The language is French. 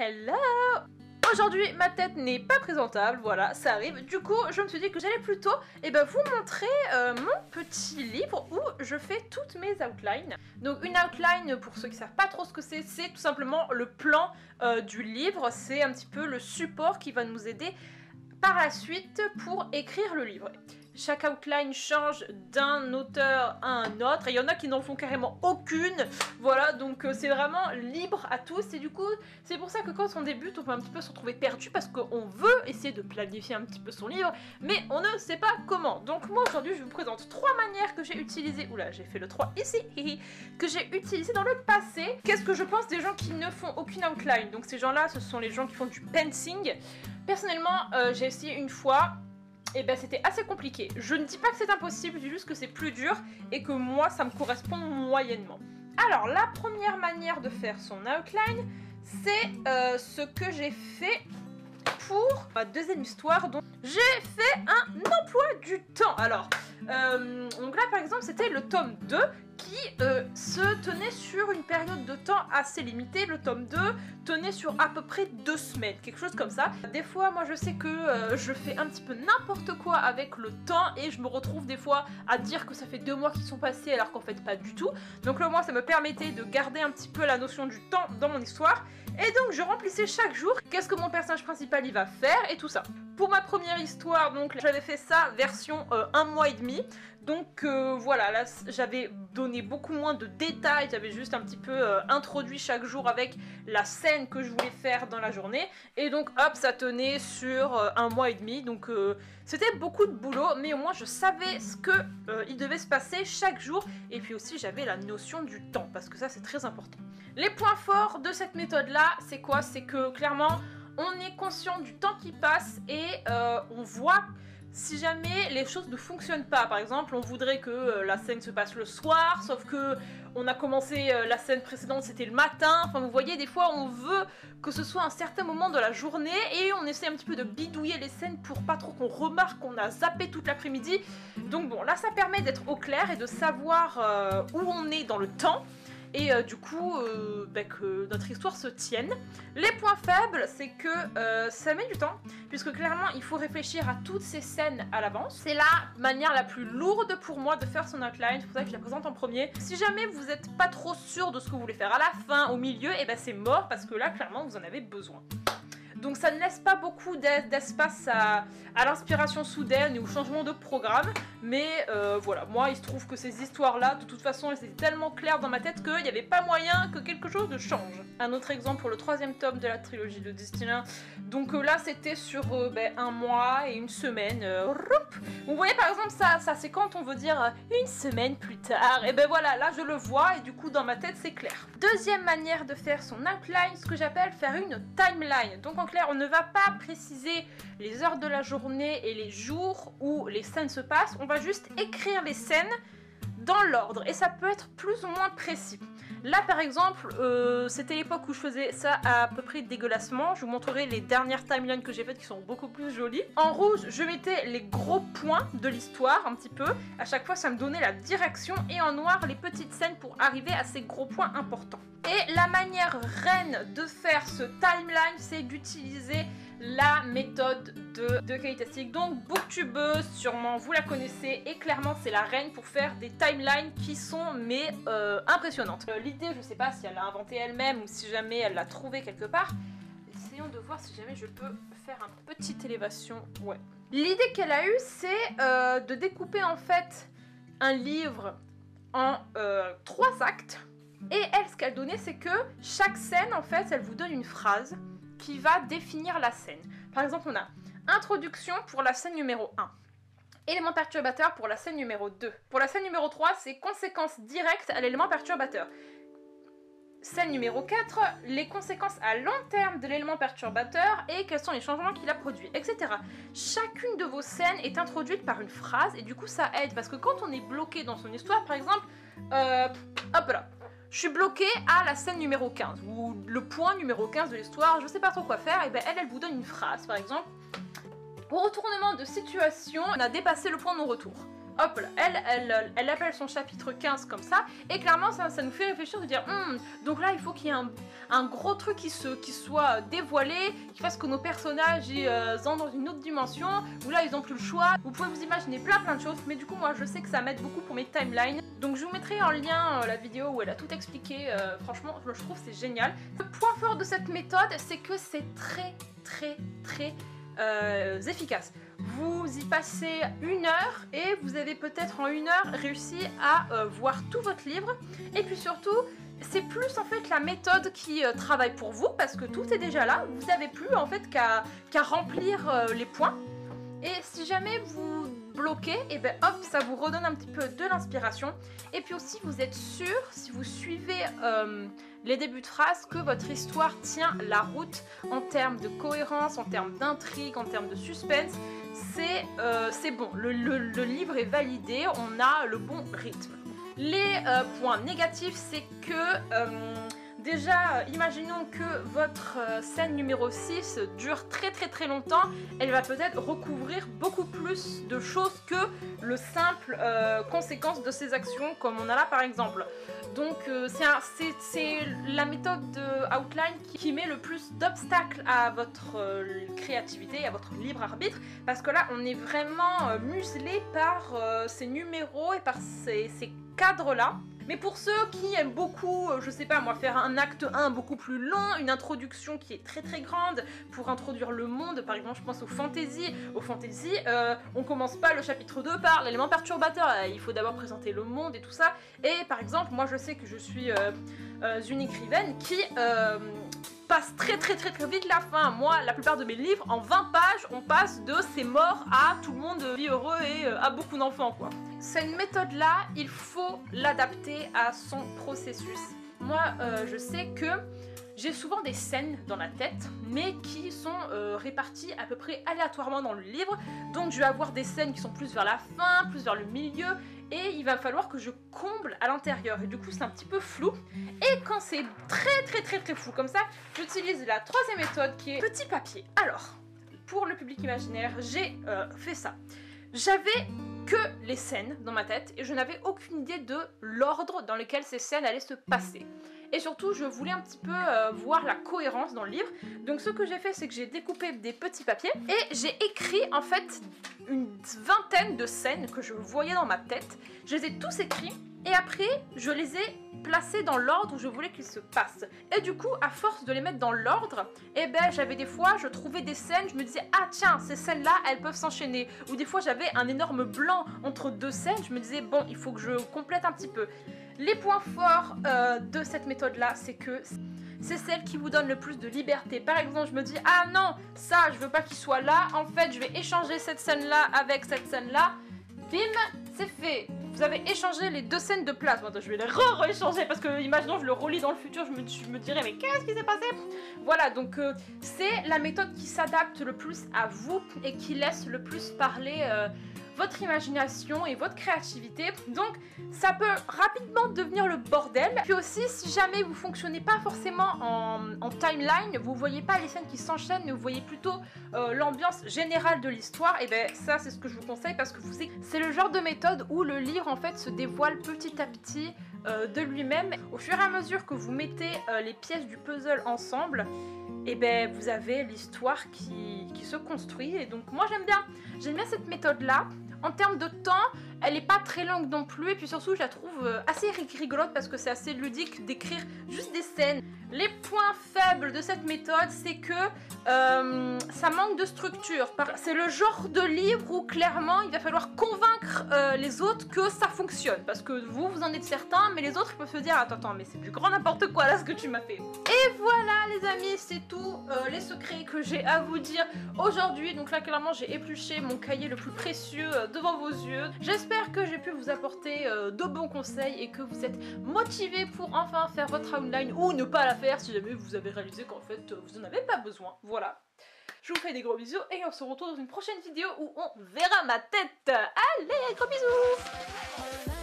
Hello! Aujourd'hui, ma tête n'est pas présentable, voilà, ça arrive. Du coup, je me suis dit que j'allais plutôt vous montrer mon petit livre où je fais toutes mes outlines. Donc une outline, pour ceux qui ne savent pas trop ce que c'est tout simplement le plan du livre. C'est un petit peu le support qui va nous aider par la suite pour écrire le livre. Chaque outline change d'un auteur à un autre et il y en a qui n'en font carrément aucune. Voilà, donc c'est vraiment libre à tous et du coup c'est pour ça que quand on débute on peut un petit peu se retrouver perdu parce qu'on veut essayer de planifier un petit peu son livre mais on ne sait pas comment. Donc moi aujourd'hui je vous présente 3 manières que j'ai utilisées, oula j'ai fait le 3 ici, que j'ai utilisées dans le passé. Qu'est-ce que je pense des gens qui ne font aucune outline? Donc ces gens là ce sont les gens qui font du pencil. Personnellement j'ai essayé une fois. Et ben c'était assez compliqué. Je ne dis pas que c'est impossible, je dis juste que c'est plus dur et que moi ça me correspond moyennement. Alors la première manière de faire son outline, c'est ce que j'ai fait pour ma deuxième histoire. Donc j'ai fait un emploi du temps. Alors donc là par exemple c'était le tome 2 qui se tenait sur une période de temps assez limitée. Le tome 2 tenait sur à peu près 2 semaines, quelque chose comme ça. Des fois, moi je sais que je fais un petit peu n'importe quoi avec le temps et je me retrouve des fois à dire que ça fait 2 mois qui sont passés alors qu'en fait pas du tout. Donc le mois ça me permettait de garder un petit peu la notion du temps dans mon histoire. Et donc je remplissais chaque jour qu'est-ce que mon personnage principal il va faire et tout ça. Pour ma première histoire, donc j'avais fait ça version 1 mois et demi. Donc voilà, là j'avais donné beaucoup moins de détails, j'avais juste un petit peu introduit chaque jour avec la scène que je voulais faire dans la journée. Et donc hop, ça tenait sur 1 mois et demi, donc c'était beaucoup de boulot, mais au moins je savais ce que il devait se passer chaque jour. Et puis aussi j'avais la notion du temps, parce que ça c'est très important. Les points forts de cette méthode là, c'est quoi? C'est que clairement on est conscient du temps qui passe et on voit si jamais les choses ne fonctionnent pas. Par exemple, on voudrait que la scène se passe le soir, sauf que on a commencé la scène précédente, c'était le matin. Enfin, vous voyez, des fois, on veut que ce soit un certain moment de la journée et on essaie un petit peu de bidouiller les scènes pour pas trop qu'on remarque qu'on a zappé toute l'après-midi. Donc bon, là, ça permet d'être au clair et de savoir où on est dans le temps. Et du coup, que notre histoire se tienne. Les points faibles, c'est que ça met du temps, puisque clairement, il faut réfléchir à toutes ces scènes à l'avance. C'est la manière la plus lourde pour moi de faire son outline, c'est pour ça que je la présente en premier. Si jamais vous n'êtes pas trop sûr de ce que vous voulez faire à la fin, au milieu, et ben c'est mort, parce que là, clairement, vous en avez besoin. Donc ça ne laisse pas beaucoup d'espace à l'inspiration soudaine et au changement de programme. Mais voilà, moi il se trouve que ces histoires-là, de toute façon, elles étaient tellement claires dans ma tête qu'il n'y avait pas moyen que quelque chose ne change. Un autre exemple pour le 3e tome de la trilogie de Destinée. Donc là c'était sur 1 mois et 1 semaine. Vous voyez par exemple ça c'est quand on veut dire 1 semaine plus tard. Et ben voilà, là je le vois et du coup dans ma tête c'est clair. Deuxième manière de faire son outline, ce que j'appelle faire une timeline. Donc en clair, on ne va pas préciser les heures de la journée et les jours où les scènes se passent, on va juste écrire les scènes dans l'ordre et ça peut être plus ou moins précis. Là par exemple, c'était l'époque où je faisais ça à peu près dégueulassement. Je vous montrerai les dernières timelines que j'ai faites qui sont beaucoup plus jolies. En rouge, je mettais les gros points de l'histoire un petit peu. À chaque fois, ça me donnait la direction et en noir, les petites scènes pour arriver à ces gros points importants. Et la manière reine de faire ce timeline, c'est d'utiliser la méthode de Kate Tastic. Donc Booktubeuse, sûrement vous la connaissez et clairement c'est la reine pour faire des timelines qui sont impressionnantes. L'idée, je sais pas si elle l'a inventée elle-même ou si jamais elle l'a trouvée quelque part. Essayons de voir si jamais je peux faire une petite élévation. Ouais. L'idée qu'elle a eue, c'est de découper en fait un livre en 3 actes. Et elle, ce qu'elle donnait, c'est que chaque scène, en fait, elle vous donne une phrase qui va définir la scène. Par exemple, on a introduction pour la scène numéro 1. Élément perturbateur pour la scène numéro 2. Pour la scène numéro 3, c'est conséquences directes à l'élément perturbateur. Scène numéro 4, les conséquences à long terme de l'élément perturbateur et quels sont les changements qu'il a produits, etc. Chacune de vos scènes est introduite par une phrase et du coup ça aide parce que quand on est bloqué dans son histoire, par exemple, hop là, je suis bloquée à la scène numéro 15 ou le point numéro 15 de l'histoire, je sais pas trop quoi faire, et ben elle vous donne une phrase, par exemple. Au retournement de situation, on a dépassé le point de non-retour. hop là, elle appelle son chapitre 15 comme ça, et clairement ça nous fait réfléchir de dire donc là il faut qu'il y ait un gros truc qui soit dévoilé, qui fasse que nos personnages entrent dans une autre dimension, où là ils ont plus le choix. Vous pouvez vous imaginer plein de choses, mais du coup moi je sais que ça m'aide beaucoup pour mes timelines, donc je vous mettrai en lien la vidéo où elle a tout expliqué. Franchement je trouve c'est génial. Le point fort de cette méthode, c'est que c'est très efficace. Vous y passez 1 heure et vous avez peut-être en 1 heure réussi à voir tout votre livre, et puis surtout c'est plus en fait la méthode qui travaille pour vous, parce que tout est déjà là, vous n'avez plus en fait qu'à remplir les points, et si jamais vous bloquez, et ben hop, ça vous redonne un petit peu de l'inspiration, et puis aussi vous êtes sûr, si vous suivez les débuts de phrases, que votre histoire tient la route en termes de cohérence, en termes d'intrigue, en termes de suspense. C'est bon, le livre est validé, on a le bon rythme. Les points négatifs, c'est que déjà, imaginons que votre scène numéro 6 dure très longtemps, elle va peut-être recouvrir beaucoup plus de choses que le simple conséquence de ses actions, comme on a là par exemple. Donc c'est la méthode de Outline qui met le plus d'obstacles à votre créativité, à votre libre arbitre, parce que là on est vraiment muselé par ces numéros et par ces cadres là. Mais pour ceux qui aiment beaucoup, je sais pas moi, faire un acte 1 beaucoup plus long, une introduction qui est très grande pour introduire le monde, par exemple je pense aux fantasy. Au fantasy, on commence pas le chapitre 2 par l'élément perturbateur, il faut d'abord présenter le monde et tout ça. Et par exemple, moi je sais que je suis une écrivaine qui passe très vite la fin. Moi, la plupart de mes livres, en 20 pages, on passe de c'est mort à tout le monde vit heureux et a beaucoup d'enfants quoi. Cette méthode-là, il faut l'adapter à son processus. Moi, je sais que j'ai souvent des scènes dans la tête, mais qui sont réparties à peu près aléatoirement dans le livre. Donc je vais avoir des scènes qui sont plus vers la fin, plus vers le milieu, et il va falloir que je comble à l'intérieur. Et du coup, c'est un petit peu flou. Et quand c'est très flou comme ça, j'utilise la troisième méthode qui est petit papier. Alors, pour le public imaginaire, j'ai fait ça. J'avais que les scènes dans ma tête et je n'avais aucune idée de l'ordre dans lequel ces scènes allaient se passer. Et surtout, je voulais un petit peu voir la cohérence dans le livre. Donc ce que j'ai fait, c'est que j'ai découpé des petits papiers et j'ai écrit en fait une vingtaine de scènes que je voyais dans ma tête. Je les ai tous écrits et après, je les ai placés dans l'ordre où je voulais qu'ils se passent. Et du coup, à force de les mettre dans l'ordre, eh ben j'avais des fois, je trouvais des scènes, je me disais ah tiens, ces scènes-là, elles peuvent s'enchaîner. Ou des fois, j'avais un énorme blanc entre deux scènes, je me disais bon, il faut que je complète un petit peu. Les points forts de cette méthode-là, c'est que c'est celle qui vous donne le plus de liberté. Par exemple, je me dis ah non, ça, je veux pas qu'il soit là. En fait, je vais échanger cette scène-là avec cette scène-là. Bim, c'est fait. Vous avez échangé les deux scènes de place. Bon, je vais les re-échanger parce que, imaginons, je le relis dans le futur, je me dirais, mais qu'est-ce qui s'est passé? Voilà, donc c'est la méthode qui s'adapte le plus à vous et qui laisse le plus parler votre imagination et votre créativité. Donc, ça peut rapidement devenir le bordel. Puis aussi, si jamais vous fonctionnez pas forcément en timeline, vous voyez pas les scènes qui s'enchaînent, mais vous voyez plutôt l'ambiance générale de l'histoire, et ben ça, c'est ce que je vous conseille parce que c'est le genre de méthode où le livre en fait se dévoile petit à petit de lui-même. Au fur et à mesure que vous mettez les pièces du puzzle ensemble, et ben vous avez l'histoire qui se construit. Et donc moi j'aime bien cette méthode là. En termes de temps, elle n'est pas très longue non plus, et puis surtout je la trouve assez rigolote parce que c'est assez ludique d'écrire juste des scènes. Les points faibles de cette méthode, c'est que ça manque de structure. C'est le genre de livre où clairement il va falloir convaincre les autres que ça fonctionne, parce que vous en êtes certains, mais les autres ils peuvent se dire attends mais c'est du grand n'importe quoi là ce que tu m'as fait. Et voilà les amis, c'est tout les secrets que j'ai à vous dire aujourd'hui. Donc là clairement j'ai épluché mon cahier le plus précieux devant vos yeux. J'espère que j'ai pu vous apporter de bons conseils et que vous êtes motivés pour enfin faire votre outline, ou ne pas la faire si jamais vous avez réalisé qu'en fait vous n'en avez pas besoin. Voilà. Je vous fais des gros bisous et on se retrouve dans une prochaine vidéo où on verra ma tête. Allez, gros bisous!